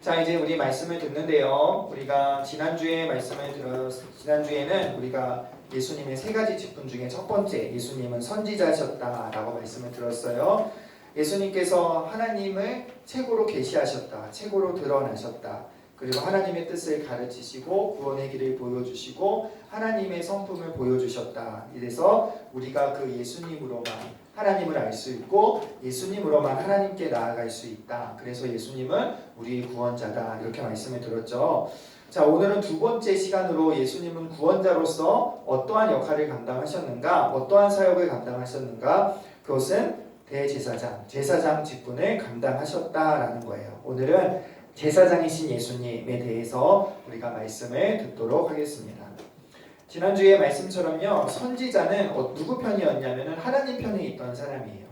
자, 이제 우리 말씀을 듣는데요. 우리가 지난주에는 우리가 예수님의 세 가지 직분 중에 첫 번째, 예수님은 선지자셨다라고 말씀을 들었어요. 예수님께서 하나님을 최고로 계시하셨다, 최고로 드러나셨다. 그리고 하나님의 뜻을 가르치시고 구원의 길을 보여주시고 하나님의 성품을 보여주셨다. 이래서 우리가 그 예수님으로만 하나님을 알 수 있고 예수님으로만 하나님께 나아갈 수 있다. 그래서 예수님은 우리의 구원자다. 이렇게 말씀을 들었죠. 자, 오늘은 두 번째 시간으로 예수님은 구원자로서 어떠한 역할을 감당하셨는가, 어떠한 사역을 감당하셨는가, 그것은 대제사장, 제사장 직분을 감당하셨다라는 거예요. 오늘은 제사장이신 예수님에 대해서 우리가 말씀을 듣도록 하겠습니다. 지난주의 말씀처럼요, 선지자는 누구 편이었냐면 하나님 편에 있던 사람이에요.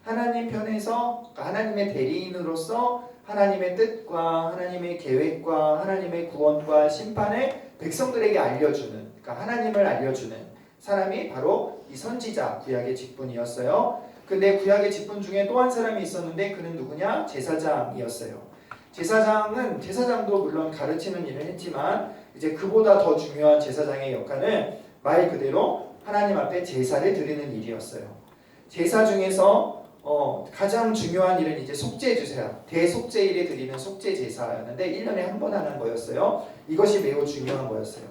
하나님 편에서, 하나님의 대리인으로서 하나님의 뜻과 하나님의 계획과 하나님의 구원과 심판을 백성들에게 알려주는, 그러니까 하나님을 알려주는 사람이 바로 이 선지자, 구약의 직분이었어요. 근데 구약의 직분 중에 또 한 사람이 있었는데 그는 누구냐? 제사장이었어요. 제사장도 물론 가르치는 일을 했지만 이제 그보다 더 중요한 제사장의 역할은 말 그대로 하나님 앞에 제사를 드리는 일이었어요. 제사 중에서 가장 중요한 일은 이제 속죄제사, 대속죄일에 드리는 속죄제사였는데 1년에 한 번 하는 거였어요. 이것이 매우 중요한 거였어요.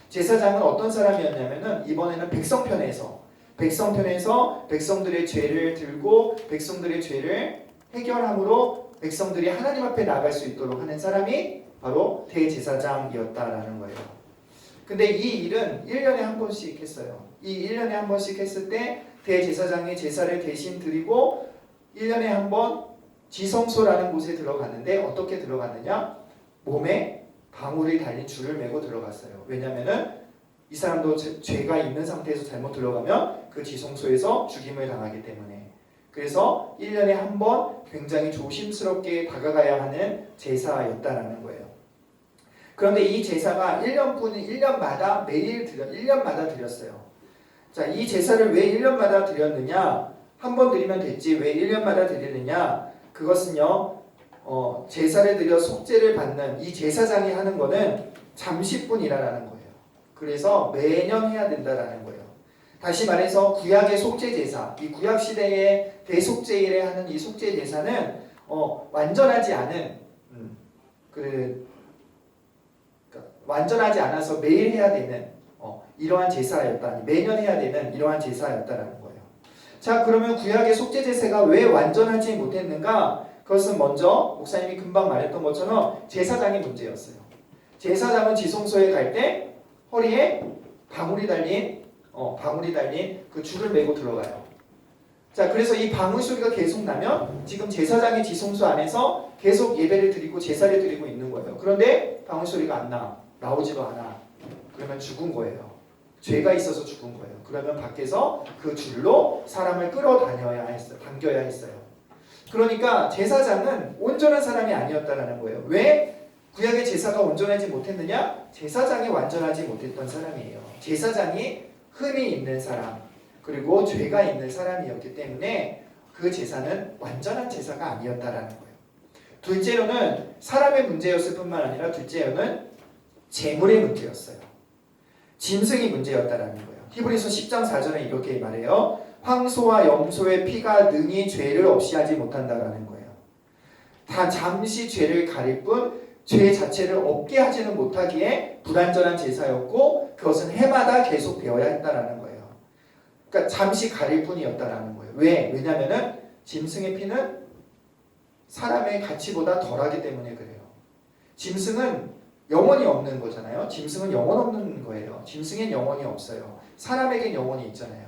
제사장은 어떤 사람이었냐면은 이번에는 백성편에서 백성들의 죄를 들고 백성들의 죄를 해결함으로 백성들이 하나님 앞에 나갈 수 있도록 하는 사람이 바로 대제사장이었다라는 거예요. 근데 이 일은 1년에 한 번씩 했어요. 이 1년에 한 번씩 했을 때 대제사장이 제사를 대신 드리고 1년에 한 번 지성소라는 곳에 들어갔는데 어떻게 들어갔느냐? 몸에 방울이 달린 줄을 메고 들어갔어요. 왜냐면은 이 사람도 죄가 있는 상태에서 잘못 들어가면 그 지성소에서 죽임을 당하기 때문에. 그래서 1년에 한 번 굉장히 조심스럽게 다가가야 하는 제사였다라는 거예요. 그런데 이 제사가 1년마다 매일 1년마다 드렸어요. 자, 이 제사를 왜 1년마다 드렸느냐? 한 번 드리면 됐지 왜 1년마다 드리느냐? 그것은요, 제사를 드려 속죄를 받는 이 제사장이 하는 거는 잠시뿐이라는 거예요. 그래서 매년 해야 된다라는 거예요. 다시 말해서 구약의 속죄제사, 이 구약 시대의 대속죄일에 하는 이 속죄제사는 완전하지 않은 완전하지 않아서 매일 해야 되는 이러한 제사였다. 매년 해야 되는 이러한 제사였다라는 거예요. 자, 그러면 구약의 속죄제사가 왜 완전하지 못했는가? 그것은 먼저 목사님이 금방 말했던 것처럼 제사장의 문제였어요. 제사장은 지성소에 갈 때 허리에 방울이 달린 그 줄을 메고 들어가요. 자, 그래서 이 방울 소리가 계속 나면 지금 제사장의 지성소 안에서 계속 예배를 드리고 제사를 드리고 있는 거예요. 그런데 방울 소리가 나오지도 않아. 그러면 죽은 거예요. 죄가 있어서 죽은 거예요. 그러면 밖에서 그 줄로 사람을 끌어다녀야 했어요. 당겨야 했어요. 그러니까 제사장은 온전한 사람이 아니었다라는 거예요. 왜? 구약의 제사가 온전하지 못했느냐? 제사장이 완전하지 못했던 사람이에요. 제사장이 흠이 있는 사람, 그리고 죄가 있는 사람이었기 때문에 그 제사는 완전한 제사가 아니었다라는 거예요. 둘째로는 사람의 문제였을 뿐만 아니라 둘째로는 재물의 문제였어요. 짐승이 문제였다라는 거예요. 히브리서 10장 4절에 이렇게 말해요. 황소와 염소의 피가 능히 죄를 없이 하지 못한다라는 거예요. 다 잠시 죄를 가릴 뿐 죄 자체를 없게 하지는 못하기에 불완전한 제사였고 그것은 해마다 계속 되어야 했다라는 거예요. 그러니까 잠시 가릴 뿐이었다라는 거예요. 왜? 왜냐면은 짐승의 피는 사람의 가치보다 덜하기 때문에 그래요. 짐승은 영혼이 없는 거잖아요. 짐승은 영혼 없는 거예요. 짐승엔 영혼이 없어요. 사람에겐 영혼이 있잖아요.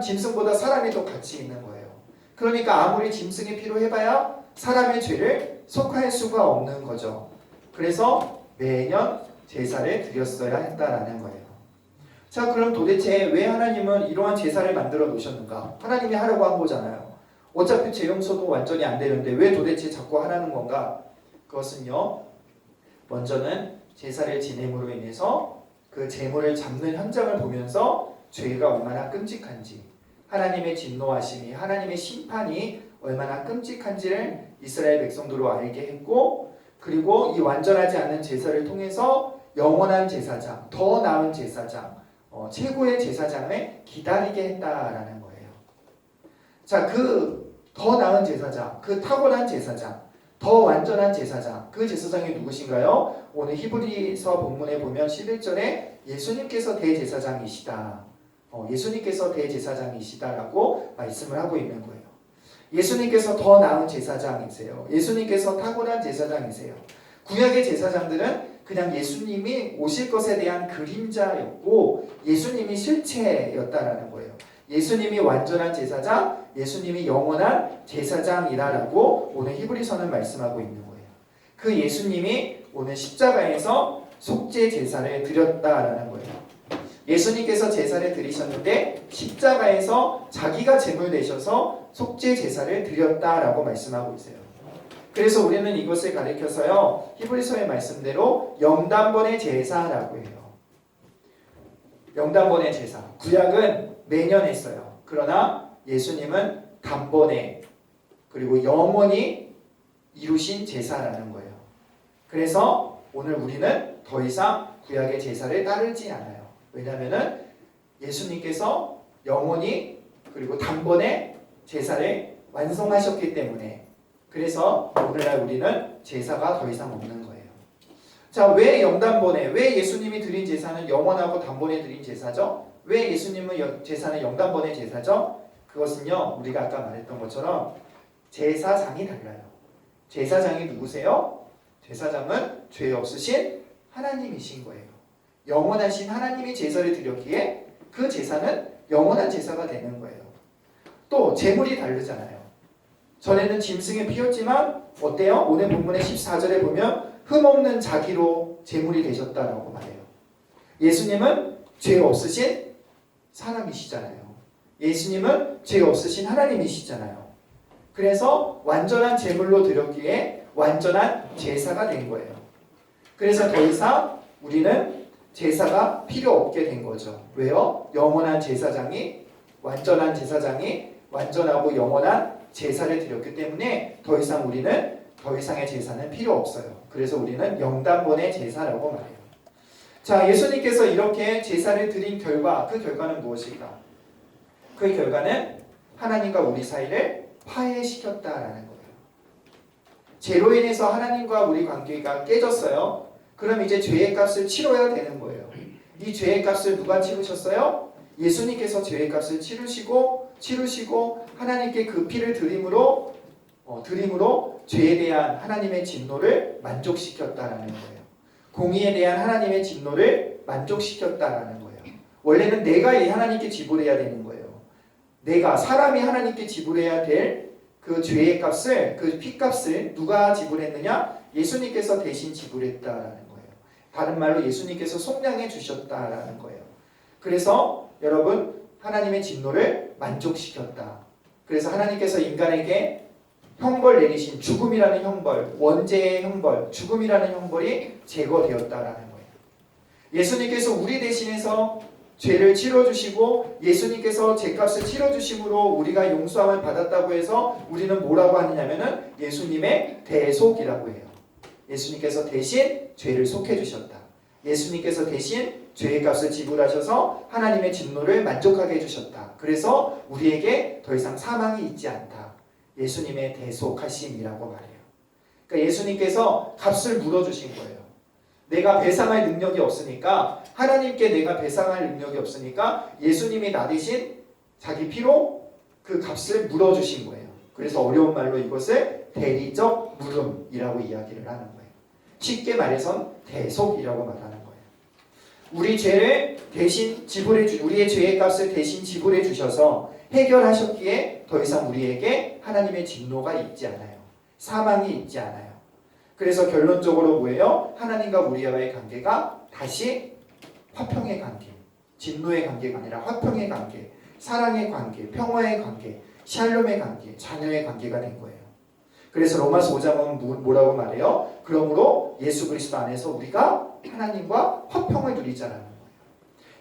짐승보다 사람이 더 가치 있는 거예요. 그러니까 아무리 짐승의 피로 해봐야 사람의 죄를 속할 수가 없는 거죠. 그래서 매년 제사를 드렸어야 했다라는 거예요. 자, 그럼 도대체 왜 하나님은 이러한 제사를 만들어 놓으셨는가? 하나님이 하려고 한 거잖아요. 어차피 죄 용서도 완전히 안 되는데 왜 도대체 자꾸 하라는 건가? 그것은요, 먼저는 제사를 지냄으로 인해서 그 제물을 잡는 현장을 보면서 죄가 얼마나 끔찍한지, 하나님의 진노하심이, 하나님의 심판이 얼마나 끔찍한지를 이스라엘 백성들로 알게 했고, 그리고 이 완전하지 않는 제사를 통해서 영원한 제사장, 더 나은 제사장, 최고의 제사장을 기다리게 했다라는 거예요. 자, 그 더 나은 제사장, 그 탁월한 제사장, 더 완전한 제사장, 그 제사장이 누구신가요? 오늘 히브리서 본문에 보면 11절에 예수님께서 대제사장이시다. 예수님께서 대제사장이시다라고 말씀을 하고 있는 거예요. 예수님께서 더 나은 제사장이세요. 예수님께서 탁월한 제사장이세요. 구약의 제사장들은 그냥 예수님이 오실 것에 대한 그림자였고 예수님이 실체였다라는 거예요. 예수님이 완전한 제사장, 예수님이 영원한 제사장이라고 오늘 히브리서는 말씀하고 있는 거예요. 그 예수님이 오늘 십자가에서 속죄 제사를 드렸다라는 거예요. 예수님께서 제사를 드리셨는데 십자가에서 자기가 제물 되셔서 속죄 제사를 드렸다라고 말씀하고 있어요. 그래서 우리는 이것을 가리켜서요, 히브리서의 말씀대로 영단번의 제사라고 해요. 영단번의 제사. 구약은 매년 했어요. 그러나 예수님은 단번에 그리고 영원히 이루신 제사라는 거예요. 그래서 오늘 우리는 더 이상 구약의 제사를 따르지 않아요. 왜냐하면 예수님께서 영원히 그리고 단번에 제사를 완성하셨기 때문에. 그래서 오늘날 우리는 제사가 더 이상 없는 거예요. 자, 왜 영단번에, 왜 예수님이 드린 제사는 영원하고 단번에 드린 제사죠? 왜 예수님은 제사는 영단번의 제사죠? 그것은요, 우리가 아까 말했던 것처럼 제사장이 달라요. 제사장이 누구세요? 제사장은 죄 없으신 하나님이신 거예요. 영원하신 하나님이 제사를 드렸기에 그 제사는 영원한 제사가 되는 거예요. 또 제물이 다르잖아요. 전에는 짐승의 피였지만 어때요? 오늘 본문의 14절에 보면 흠없는 자기로 제물이 되셨다라고 말해요. 예수님은 죄 없으신 사람이시잖아요. 예수님은 죄 없으신 하나님이시잖아요. 그래서 완전한 제물로 드렸기에 완전한 제사가 된 거예요. 그래서 더 이상 우리는 제사가 필요 없게 된 거죠. 왜요? 영원한 제사장이, 완전한 제사장이 완전하고 영원한 제사를 드렸기 때문에 더 이상 우리는 더 이상의 제사는 필요 없어요. 그래서 우리는 영단번의 제사라고 말해요. 자, 예수님께서 이렇게 제사를 드린 결과, 그 결과는 무엇일까? 그 결과는 하나님과 우리 사이를 파해시켰다라는 거예요. 죄로 인해서 하나님과 우리 관계가 깨졌어요. 그럼 이제 죄의 값을 치러야 되는 거예요. 이 죄의 값을 누가 치르셨어요? 예수님께서 죄의 값을 치르시고 하나님께 그 피를 드림으로 죄에 대한 하나님의 진노를 만족시켰다라는 거예요. 공의에 대한 하나님의 진노를 만족시켰다라는 거예요. 원래는 내가 이 하나님께 지불해야 되는 거예요. 내가 사람이 하나님께 지불해야 될 그 죄의 값을, 그 피값을 누가 지불했느냐? 예수님께서 대신 지불했다라는 거예요. 다른 말로 예수님께서 속량해 주셨다라는 거예요. 그래서 여러분, 하나님의 진노를 만족시켰다. 그래서 하나님께서 인간에게 형벌 내리신 죽음이라는 형벌, 원죄의 형벌, 죽음이라는 형벌이 제거되었다라는 거예요. 예수님께서 우리 대신해서 죄를 치러주시고 예수님께서 죄값을 치러주심으로 우리가 용서함을 받았다고 해서 우리는 뭐라고 하느냐면은 예수님의 대속이라고 해요. 예수님께서 대신 죄를 속해주셨다. 예수님께서 대신 죄의 값을 지불하셔서 하나님의 진노를 만족하게 해주셨다. 그래서 우리에게 더 이상 사망이 있지 않다. 예수님의 대속하심이라고 말해요. 그러니까 예수님께서 값을 물어주신 거예요. 내가 배상할 능력이 없으니까, 하나님께 내가 배상할 능력이 없으니까 예수님이 나 대신 자기 피로 그 값을 물어주신 거예요. 그래서 어려운 말로 이것을 대리적 물음이라고 이야기를 하는 거예요. 쉽게 말해선 대속이라고 말하는 거예요. 우리 죄를 대신 우리의 죄의 값을 대신 지불해 주셔서 해결하셨기에 더 이상 우리에게 하나님의 진노가 있지 않아요. 사망이 있지 않아요. 그래서 결론적으로 뭐예요? 하나님과 우리와의 관계가 다시 화평의 관계, 진노의 관계가 아니라 화평의 관계, 사랑의 관계, 평화의 관계, 샬롬의 관계, 자녀의 관계가 된 거예요. 그래서 로마서 5장은 뭐라고 말해요? 그러므로 예수 그리스도 안에서 우리가 하나님과 화평을 누리자라는 거예요.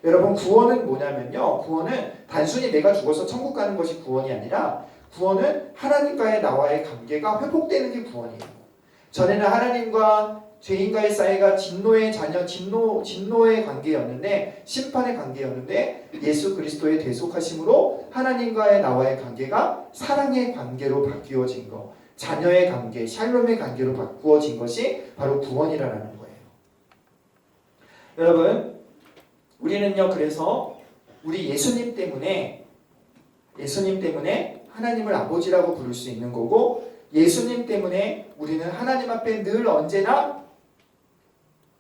여러분, 구원은 뭐냐면요, 구원은 단순히 내가 죽어서 천국 가는 것이 구원이 아니라 구원은 하나님과의 나와의 관계가 회복되는 게 구원이에요. 전에는 하나님과 죄인과의 사이가 진노의 자녀, 진노의 관계였는데, 심판의 관계였는데, 예수 그리스도의 대속하심으로 하나님과의 나와의 관계가 사랑의 관계로 바뀌어진 것, 자녀의 관계, 샬롬의 관계로 바꾸어진 것이 바로 구원이라는 거예요. 여러분, 우리는요, 그래서 우리 예수님 때문에 하나님을 아버지라고 부를 수 있는 거고, 예수님 때문에 우리는 하나님 앞에 늘 언제나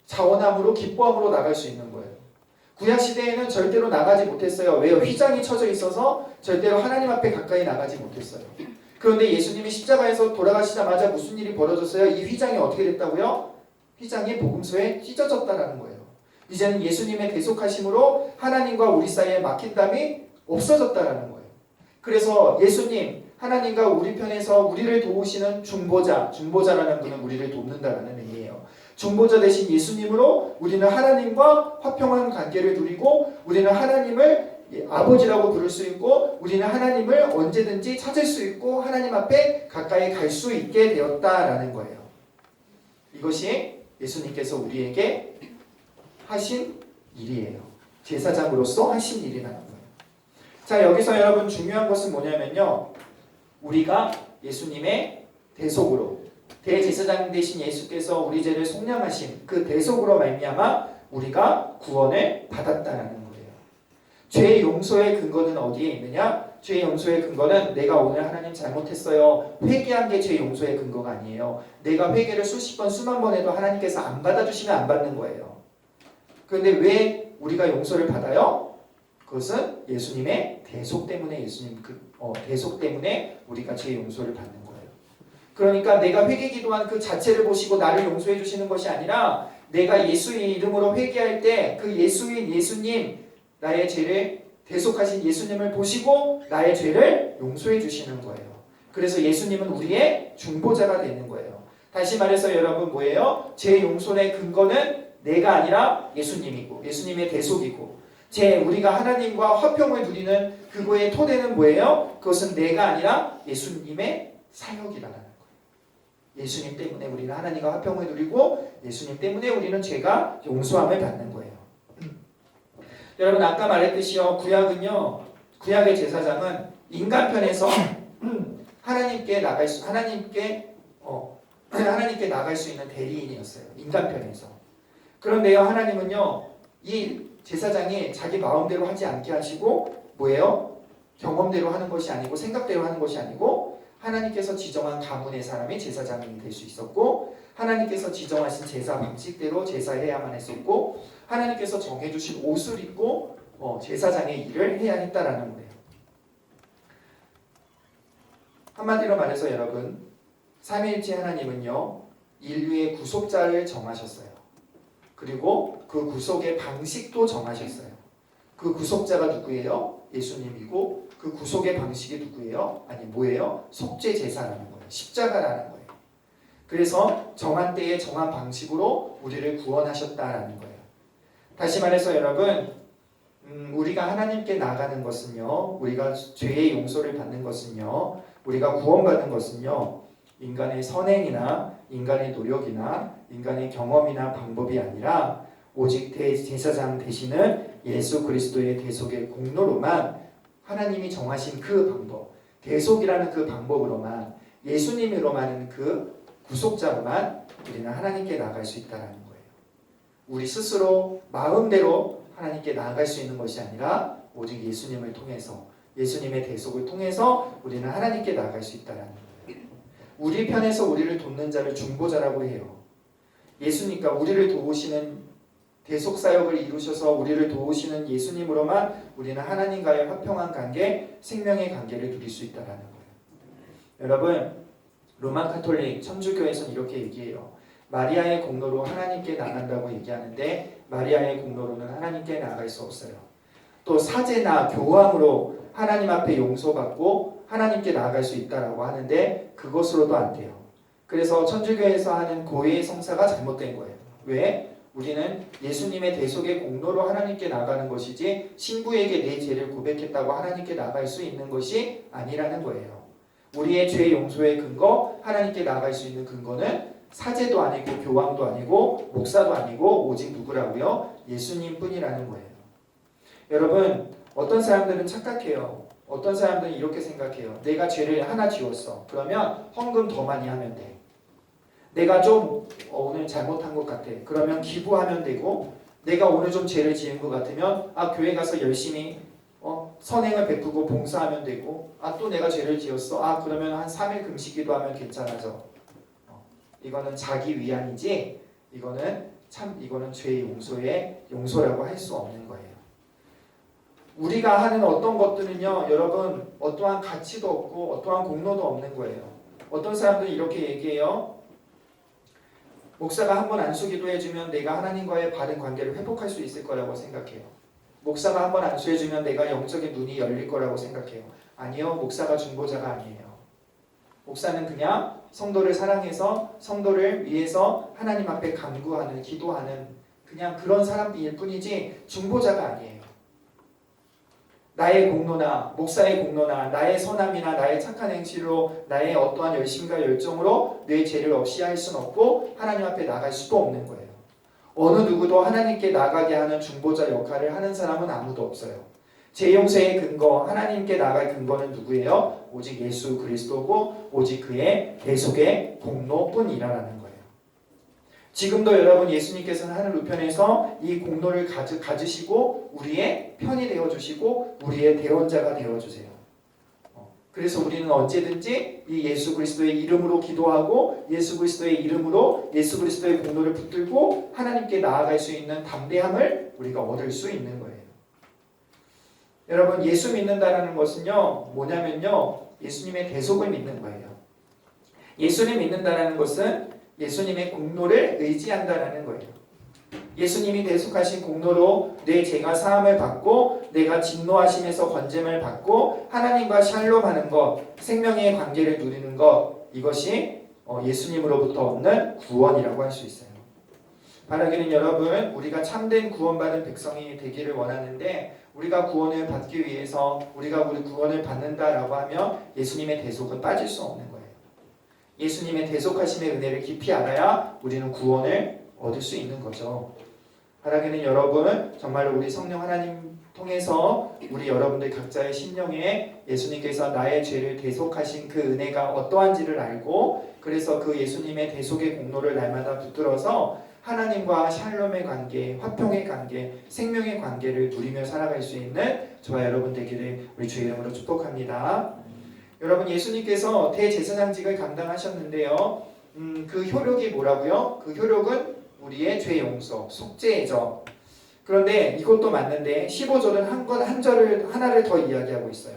자원함으로 기뻐함으로 나갈 수 있는 거예요. 구약시대에는 절대로 나가지 못했어요. 왜요? 휘장이 쳐져 있어서 절대로 하나님 앞에 가까이 나가지 못했어요. 그런데 예수님이 십자가에서 돌아가시자마자 무슨 일이 벌어졌어요? 이 휘장이 어떻게 됐다고요? 휘장이 복음서에 찢어졌다라는 거예요. 이제는 예수님의 대속하심으로 하나님과 우리 사이에 막힌담이 없어졌다라는 거예요. 그래서 예수님, 하나님과 우리 편에서 우리를 도우시는 중보자라는 분은 우리를 돕는다라는 의미예요. 중보자 되신 예수님으로 우리는 하나님과 화평한 관계를 누리고, 우리는 하나님을 아버지라고 부를 수 있고, 우리는 하나님을 언제든지 찾을 수 있고, 하나님 앞에 가까이 갈 수 있게 되었다라는 거예요. 이것이 예수님께서 우리에게 하신 일이에요. 제사장으로서 하신 일이라는 거예요. 자, 여기서 여러분 중요한 것은 뭐냐면요, 우리가 예수님의 대속으로, 대제사장 되신 예수께서 우리 죄를 속량하신 그 대속으로 말미암아 우리가 구원을 받았다라는 거예요. 죄의 용서의 근거는 어디에 있느냐? 죄의 용서의 근거는 내가 오늘 하나님 잘못했어요, 회개한 게 죄의 용서의 근거가 아니에요. 내가 회개를 수십 번 수만 번 해도 하나님께서 안 받아주시면 안 받는 거예요. 그런데 왜 우리가 용서를 받아요? 그것은 예수님의 대속 때문에, 대속 때문에 우리가 죄의 용서를 받는 거예요. 그러니까 내가 회개 기도한 그 자체를 보시고 나를 용서해 주시는 것이 아니라, 내가 예수의 이름으로 회개할 때 그 예수인 예수님, 나의 죄를 대속하신 예수님을 보시고 나의 죄를 용서해 주시는 거예요. 그래서 예수님은 우리의 중보자가 되는 거예요. 다시 말해서 여러분, 뭐예요? 죄 용서의 근거는 내가 아니라 예수님이고, 예수님의 대속이고, 우리가 하나님과 화평을 누리는 그거의 토대는 뭐예요? 그것은 내가 아니라 예수님의 사역이라는 거예요. 예수님 때문에 우리는 하나님과 화평을 누리고, 예수님 때문에 우리는 죄가 용서함을 받는 거예요. 여러분, 아까 말했듯이요, 구약의 제사장은 인간 편에서 하나님께 나갈 수 있는 대리인이었어요. 인간 편에서. 그런데요, 하나님은요, 이 제사장이 자기 마음대로 하지 않게 하시고, 뭐예요? 경험대로 하는 것이 아니고, 생각대로 하는 것이 아니고, 하나님께서 지정한 가문의 사람이 제사장이 될 수 있었고, 하나님께서 지정하신 제사 방식대로 제사해야만 했었고, 하나님께서 정해주신 옷을 입고 제사장의 일을 해야 했다라는 거예요. 한마디로 말해서 여러분, 삼위일체 하나님은요, 인류의 구속자를 정하셨어요. 그리고 그 구속의 방식도 정하셨어요. 그 구속자가 누구예요? 예수님이고, 그 구속의 방식이 누구예요? 뭐예요? 속죄 제사라는 거예요. 십자가라는 거예요. 그래서 정한 때에 정한 방식으로 우리를 구원하셨다라는 거예요. 다시 말해서 여러분, 우리가 하나님께 나가는 것은요, 우리가 죄의 용서를 받는 것은요, 우리가 구원받는 것은요, 인간의 선행이나 인간의 노력이나 인간의 경험이나 방법이 아니라 오직 대제사장 되시는 예수 그리스도의 대속의 공로로만, 하나님이 정하신 그 방법, 대속이라는 그 방법으로만, 예수님으로만, 그 구속자로만 우리는 하나님께 나아갈 수 있다는 거예요. 우리 스스로 마음대로 하나님께 나아갈 수 있는 것이 아니라 오직 예수님을 통해서, 예수님의 대속을 통해서 우리는 하나님께 나아갈 수 있다는 거예요. 우리 편에서 우리를 돕는 자를 중보자라고 해요. 예수님과 우리를 도우시는 대속 사역을 이루셔서 우리를 도우시는 예수님으로만 우리는 하나님과의 화평한 관계, 생명의 관계를 누릴 수 있다는 거예요. 여러분, 로마 카톨릭 천주교에서는 이렇게 얘기해요. 마리아의 공로로 하나님께 나간다고 얘기하는데, 마리아의 공로로는 하나님께 나아갈 수 없어요. 또 사제나 교황으로 하나님 앞에 용서받고 하나님께 나아갈 수 있다라고 하는데, 그것으로도 안 돼요. 그래서 천주교에서 하는 고해의 성사가 잘못된 거예요. 왜? 우리는 예수님의 대속의 공로로 하나님께 나가는 것이지, 신부에게 내 죄를 고백했다고 하나님께 나갈 수 있는 것이 아니라는 거예요. 우리의 죄 용서의 근거, 하나님께 나갈 수 있는 근거는 사제도 아니고 교황도 아니고 목사도 아니고 오직 누구라고요? 예수님 뿐이라는 거예요. 여러분, 어떤 사람들은 착각해요. 어떤 사람들은 이렇게 생각해요. 내가 죄를 하나 지었어. 그러면 헌금 더 많이 하면 돼. 내가 좀 오늘 잘못한 것 같아. 그러면 기부하면 되고, 내가 오늘 좀 죄를 지은 것 같으면 교회 가서 열심히 선행을 베푸고 봉사하면 되고, 또 내가 죄를 지었어. 그러면 한 3일 금식기도 하면 괜찮아져. 이거는 자기 위안이지, 이거는 죄의 용서라고 할 수 없는 거예요. 우리가 하는 어떤 것들은요, 여러분, 어떠한 가치도 없고 어떠한 공로도 없는 거예요. 어떤 사람들은 이렇게 얘기해요. 목사가 한번 안수 기도해주면 내가 하나님과의 바른 관계를 회복할 수 있을 거라고 생각해요. 목사가 한번 안수해주면 내가 영적인 눈이 열릴 거라고 생각해요. 아니요, 목사가 중보자가 아니에요. 목사는 그냥 성도를 사랑해서 성도를 위해서 하나님 앞에 간구하는, 기도하는 그냥 그런 사람일 뿐이지 중보자가 아니에요. 나의 공로나 목사의 공로나 나의 선함이나 나의 착한 행실로 나의 어떠한 열심과 열정으로 내 죄를 없이 할 수는 없고 하나님 앞에 나갈 수도 없는 거예요. 어느 누구도 하나님께 나가게 하는 중보자 역할을 하는 사람은 아무도 없어요. 죄 용서의 근거, 하나님께 나갈 근거는 누구예요? 오직 예수 그리스도고 오직 그의 대속의 공로뿐이라는 거예요. 지금도 여러분, 예수님께서는 하늘 우편에서 이 공로를 가지시고 우리의 편이 되어주시고 우리의 대원자가 되어주세요. 그래서 우리는 언제든지 이 예수 그리스도의 이름으로 기도하고 예수 그리스도의 이름으로 예수 그리스도의 공로를 붙들고 하나님께 나아갈 수 있는 담대함을 우리가 얻을 수 있는 거예요. 여러분, 예수 믿는다는 것은요, 뭐냐면요, 예수님의 대속을 믿는 거예요. 예수를 믿는다는 것은 예수님의 공로를 의지한다는 거예요. 예수님이 대속하신 공로로 내 죄가 사함을 받고 내가 진노하심에서 건짐을 받고 하나님과 샬롬하는 것, 생명의 관계를 누리는 것, 이것이 예수님으로부터 얻는 구원이라고 할 수 있어요. 바라기는 여러분, 우리가 참된 구원받은 백성이 되기를 원하는데 우리가 구원을 받기 위해서 우리 구원을 받는다라고 하면 예수님의 대속은 빠질 수 없는 거예요. 예수님의 대속하심의 은혜를 깊이 알아야 우리는 구원을 얻을 수 있는 거죠. 바라기는 여러분, 정말로 우리 성령 하나님 통해서 우리 여러분들 각자의 심령에 예수님께서 나의 죄를 대속하신 그 은혜가 어떠한지를 알고 그래서 그 예수님의 대속의 공로를 날마다 붙들어서 하나님과 샬롬의 관계, 화평의 관계, 생명의 관계를 누리며 살아갈 수 있는 저와 여러분 되기를 우리 주의 이름으로 축복합니다. 여러분, 예수님께서 대제사장직을 감당하셨는데요. 그 효력이 뭐라고요? 그 효력은 우리의 죄 용서, 속죄죠. 그런데 이것도 맞는데 15절은 하나를 더 이야기하고 있어요.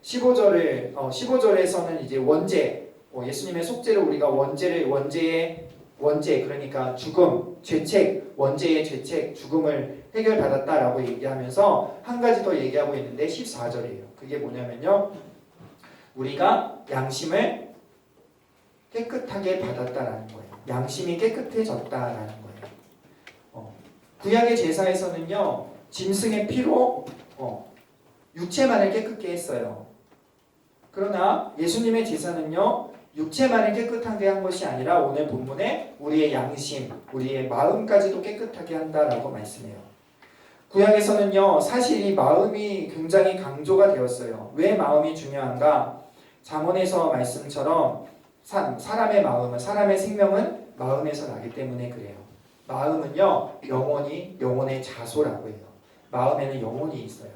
15절에서는 이제 원죄, 예수님의 속죄를 우리가 원죄, 그러니까 죽음, 죄책, 원죄의 죄책, 죽음을 해결받았다라고 얘기하면서 한 가지 더 얘기하고 있는데 14절이에요. 그게 뭐냐면요, 우리가 양심을 깨끗하게 받았다라는 거예요. 양심이 깨끗해졌다라는 거예요. 구약의 제사에서는요, 짐승의 피로 육체만을 깨끗게 했어요. 그러나 예수님의 제사는요, 육체만을 깨끗하게 한 것이 아니라 오늘 본문에 우리의 양심, 우리의 마음까지도 깨끗하게 한다라고 말씀해요. 구약에서는요, 사실 이 마음이 굉장히 강조가 되었어요. 왜 마음이 중요한가? 잠언에서 말씀처럼 사람의 마음은, 사람의 생명은 마음에서 나기 때문에 그래요. 마음은요, 영혼의 자소라고 해요. 마음에는 영혼이 있어요.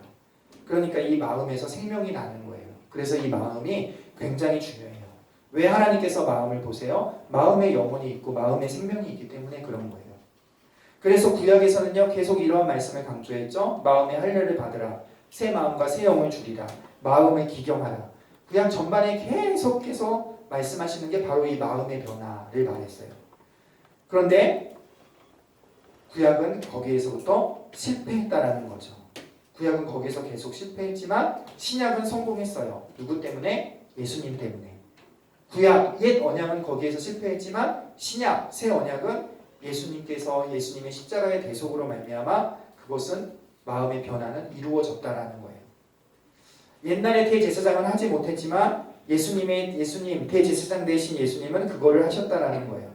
그러니까 이 마음에서 생명이 나는 거예요. 그래서 이 마음이 굉장히 중요해요. 왜 하나님께서 마음을 보세요? 마음에 영혼이 있고 마음에 생명이 있기 때문에 그런 거예요. 그래서 구약에서는요, 계속 이러한 말씀을 강조했죠. 마음의 할례를 받으라. 새 마음과 새 영을 주리라. 마음을 기경하라. 구약 전반에 계속해서 말씀하시는 게 바로 이 마음의 변화를 말했어요. 그런데 구약은 거기에서부터 실패했다라는 거죠. 구약은 거기서 계속 실패했지만 신약은 성공했어요. 누구 때문에? 예수님 때문에. 구약, 옛 언약은 거기에서 실패했지만 신약, 새 언약은 예수님께서 예수님의 십자가의 대속으로 말미암아 그것은 마음의 변화는 이루어졌다라는 거예요. 옛날에 대제사장은 하지 못했지만 예수님 대제사장 되신 예수님은 그거를 하셨다라는 거예요.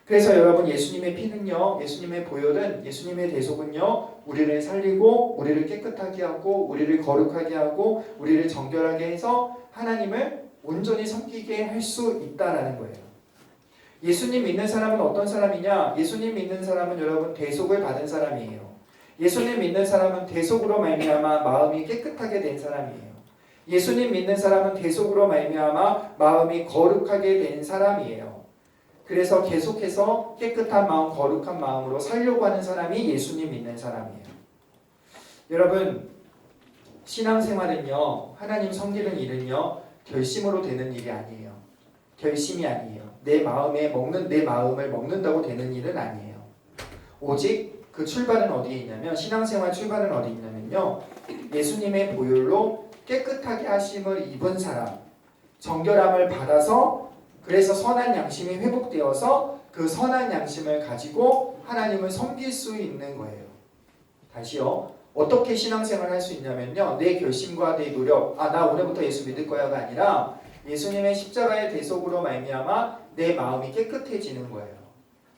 그래서 여러분 예수님의 피는요, 예수님의 보혈은, 예수님의 대속은요, 우리를 살리고 우리를 깨끗하게 하고 우리를 거룩하게 하고 우리를 정결하게 해서 하나님을 온전히 섬기게 할 수 있다라는 거예요. 예수님 믿는 사람은 어떤 사람이냐? 예수님 믿는 사람은 여러분 대속을 받은 사람이에요. 예수님 믿는 사람은 대속으로 말미암아 마음이 깨끗하게 된 사람이에요. 예수님 믿는 사람은 대속으로 말미암아 마음이 거룩하게 된 사람이에요. 그래서 계속해서 깨끗한 마음, 거룩한 마음으로 살려고 하는 사람이 예수님 믿는 사람이에요. 여러분, 신앙생활은요, 하나님 섬기는 일은요, 결심으로 되는 일이 아니에요. 결심이 아니에요. 내 마음을 먹는다고 되는 일은 아니에요. 오직 그 출발은 어디에 있냐면, 신앙생활 출발은 어디 있냐면요, 예수님의 보혈로 깨끗하게 하심을 입은 사람, 정결함을 받아서, 그래서 선한 양심이 회복되어서 그 선한 양심을 가지고 하나님을 섬길 수 있는 거예요. 다시요. 어떻게 신앙생활을 할 수 있냐면요, 내 결심과 내 노력, 나 오늘부터 예수 믿을 거야가 아니라 예수님의 십자가의 대속으로 말미암아 내 마음이 깨끗해지는 거예요.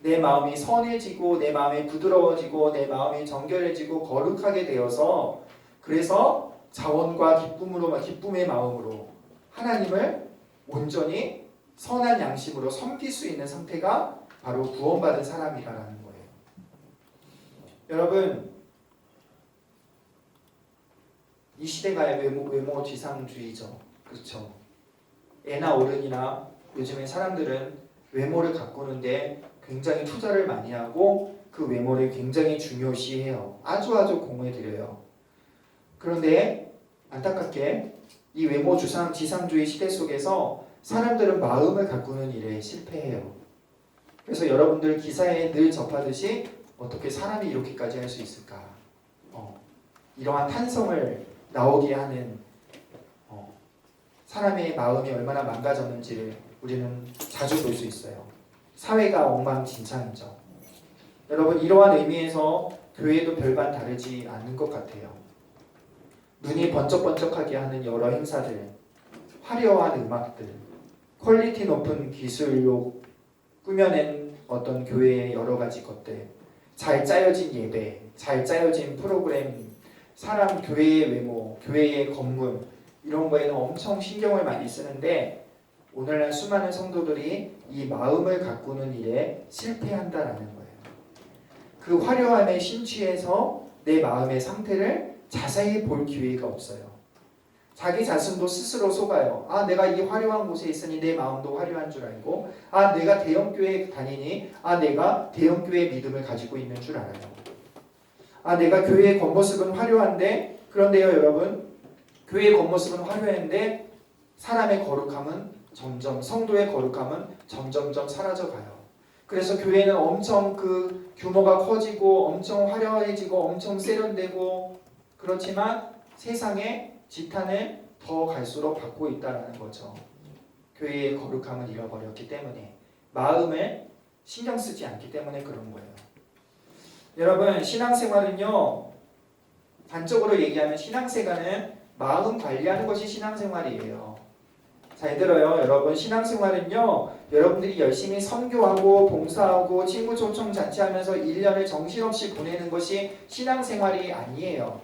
내 마음이 선해지고 내 마음이 부드러워지고 내 마음이 정결해지고 거룩하게 되어서, 그래서 자원과 기쁨의 마음으로 하나님을 온전히 선한 양심으로 섬길 수 있는 상태가 바로 구원받은 사람이라는 거예요. 여러분, 이 시대가 외모 지상주의죠. 그렇죠. 애나 어른이나 요즘에 사람들은 외모를 가꾸는데 굉장히 투자를 많이 하고 그 외모를 굉장히 중요시해요. 아주 공을 들여요. 그런데 안타깝게 이 외모 지상주의 시대 속에서 사람들은 마음을 가꾸는 일에 실패해요. 그래서 여러분들 기사에 늘 접하듯이 어떻게 사람이 이렇게까지 할 수 있을까? 이러한 탄성을 나오게 하는 사람의 마음이 얼마나 망가졌는지를 우리는 자주 볼 수 있어요. 사회가 엉망진창이죠. 여러분, 이러한 의미에서 교회도 별반 다르지 않는 것 같아요. 눈이 번쩍번쩍하게 하는 여러 행사들, 화려한 음악들, 퀄리티 높은 기술로 꾸며낸 어떤 교회의 여러 가지 것들, 잘 짜여진 예배, 잘 짜여진 프로그램, 교회의 외모, 교회의 건물, 이런 거에는 엄청 신경을 많이 쓰는데 오늘날 수많은 성도들이 이 마음을 가꾸는 일에 실패한다라는 거예요. 그 화려함에 심취해서 내 마음의 상태를 자세히 볼 기회가 없어요. 자기 자신도 스스로 속아요. 내가 이 화려한 곳에 있으니 내 마음도 화려한 줄 알고, 내가 대형교회에 다니니 내가 대형교회의 믿음을 가지고 있는 줄 알아요. 내가 교회의 겉모습은 화려한데, 그런데요 여러분, 교회의 겉모습은 화려한데 사람의 거룩함은 성도의 거룩함은 점점점 사라져가요. 그래서 교회는 엄청 그 규모가 커지고 엄청 화려해지고 엄청 세련되고, 그렇지만 세상에 지탄을 더 갈수록 받고 있다는 거죠. 교회의 거룩함을 잃어버렸기 때문에, 마음을 신경 쓰지 않기 때문에 그런 거예요. 여러분, 신앙생활은요, 단적으로 얘기하면 신앙생활은 마음 관리하는 것이 신앙생활이에요. 잘 들어요. 여러분, 신앙생활은요, 여러분들이 열심히 선교하고 봉사하고 친구 초청 잔치하면서 1년을 정신없이 보내는 것이 신앙생활이 아니에요.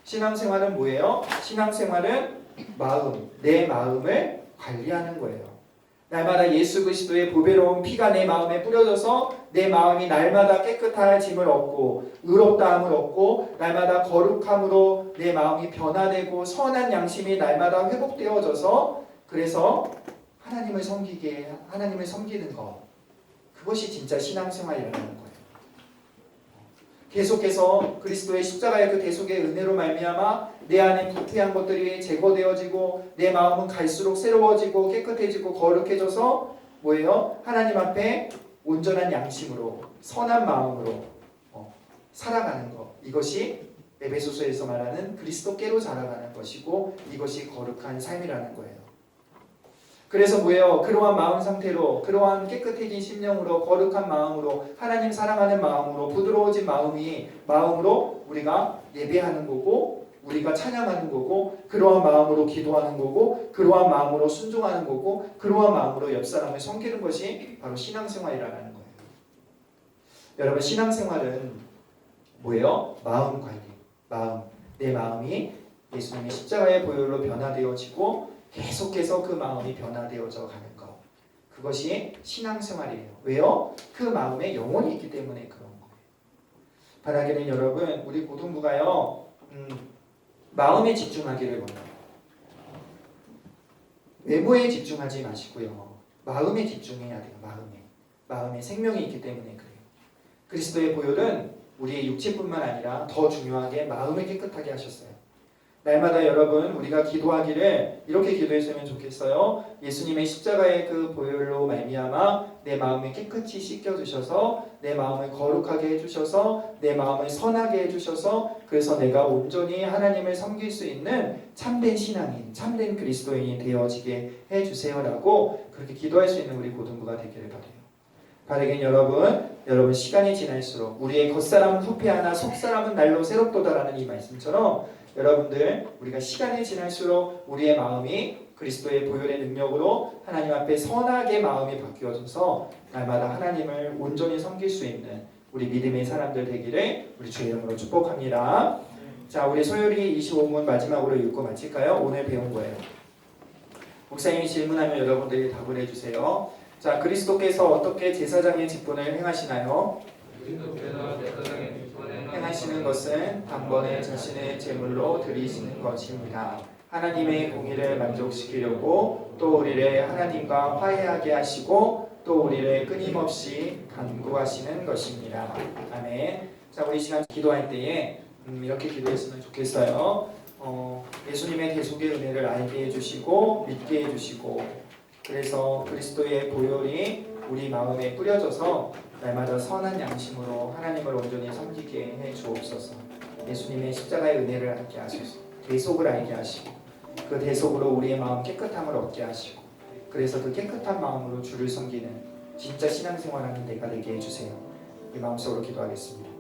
신앙생활은 뭐예요? 신앙생활은 내 마음을 관리하는 거예요. 날마다 예수 그리스도의 보배로운 피가 내 마음에 뿌려져서 내 마음이 날마다 깨끗해짐을 얻고 의롭다함을 얻고 날마다 거룩함으로 내 마음이 변화되고 선한 양심이 날마다 회복되어져서, 그래서 하나님을 섬기는 것, 그것이 진짜 신앙생활이라는 거예요. 계속해서 그리스도의 십자가의 그 대속의 은혜로 말미암아 내 안에 부패한 것들이 제거되어지고 내 마음은 갈수록 새로워지고 깨끗해지고 거룩해져서 뭐예요? 하나님 앞에 온전한 양심으로 선한 마음으로 살아가는 것, 이것이 에베소서에서 말하는 그리스도께로 자라가는 것이고 이것이 거룩한 삶이라는 거예요. 그래서 뭐예요? 그러한 마음 상태로, 그러한 깨끗해진 심령으로, 거룩한 마음으로, 하나님 사랑하는 마음으로, 부드러워진 마음으로 우리가 예배하는 거고, 우리가 찬양하는 거고, 그러한 마음으로 기도하는 거고, 그러한 마음으로 순종하는 거고, 그러한 마음으로 옆 사람을 섬기는 것이 바로 신앙생활이라는 거예요. 여러분, 신앙생활은 뭐예요? 마음 관리. 마음. 내 마음이 예수님의 십자가의 보혈로 변화되어지고 계속해서 그 마음이 변화되어져 가는 것. 그것이 신앙생활이에요. 왜요? 그 마음에 영혼이 있기 때문에 그런 거예요. 바라기는 여러분, 우리 고등부가요, 마음에 집중하기를 원해요. 외모에 집중하지 마시고요. 마음에 집중해야 돼요. 마음에 생명이 있기 때문에 그래요. 그리스도의 보혈은 우리의 육체뿐만 아니라 더 중요하게 마음을 깨끗하게 하셨어요. 날마다 여러분, 우리가 기도하기를 이렇게 기도했으면 좋겠어요. 예수님의 십자가의 그 보혈로 말미암아 내 마음을 깨끗이 씻겨주셔서 내 마음을 거룩하게 해주셔서 내 마음을 선하게 해주셔서 그래서 내가 온전히 하나님을 섬길 수 있는 참된 신앙인, 참된 그리스도인이 되어지게 해주세요라고 그렇게 기도할 수 있는 우리 고등부가 되기를 바라요. 바라긴 여러분 시간이 지날수록 우리의 겉사람은 후패하나 속사람은 날로 새롭도다라는 이 말씀처럼 여러분들 우리가 시간이 지날수록 우리의 마음이 그리스도의 보혈의 능력으로 하나님 앞에 선하게 마음이 바뀌어져서 날마다 하나님을 온전히 섬길 수 있는 우리 믿음의 사람들 되기를 우리 주의 이름으로 축복합니다. 자, 우리 소요리 25문 마지막으로 읽고 마칠까요? 오늘 배운 거예요. 목사님이 질문하면 여러분들이 답을 해주세요. 자, 그리스도께서 어떻게 제사장의 직분을 행하시나요? 행하시는 것은 단번에 자신의 제물로 드리시는 것입니다. 하나님의 공의를 만족시키려고 또 우리를 하나님과 화해하게 하시고 또 우리를 끊임없이 간구하시는 것입니다. 아멘. 자, 우리 시간 기도할 때에 이렇게 기도했으면 좋겠어요. 예수님의 대속의 은혜를 알게 해주시고 믿게 해주시고 그래서 그리스도의 보혈이 우리 마음에 뿌려져서 날마다 선한 양심으로 하나님을 온전히 섬기게 해 주옵소서. 예수님의 십자가의 은혜를 알게 하소서. 대속을 알게 하시고 그 대속으로 우리의 마음 깨끗함을 얻게 하시고 그래서 그 깨끗한 마음으로 주를 섬기는 진짜 신앙생활하는 내가 되게 해주세요. 이 마음속으로 기도하겠습니다.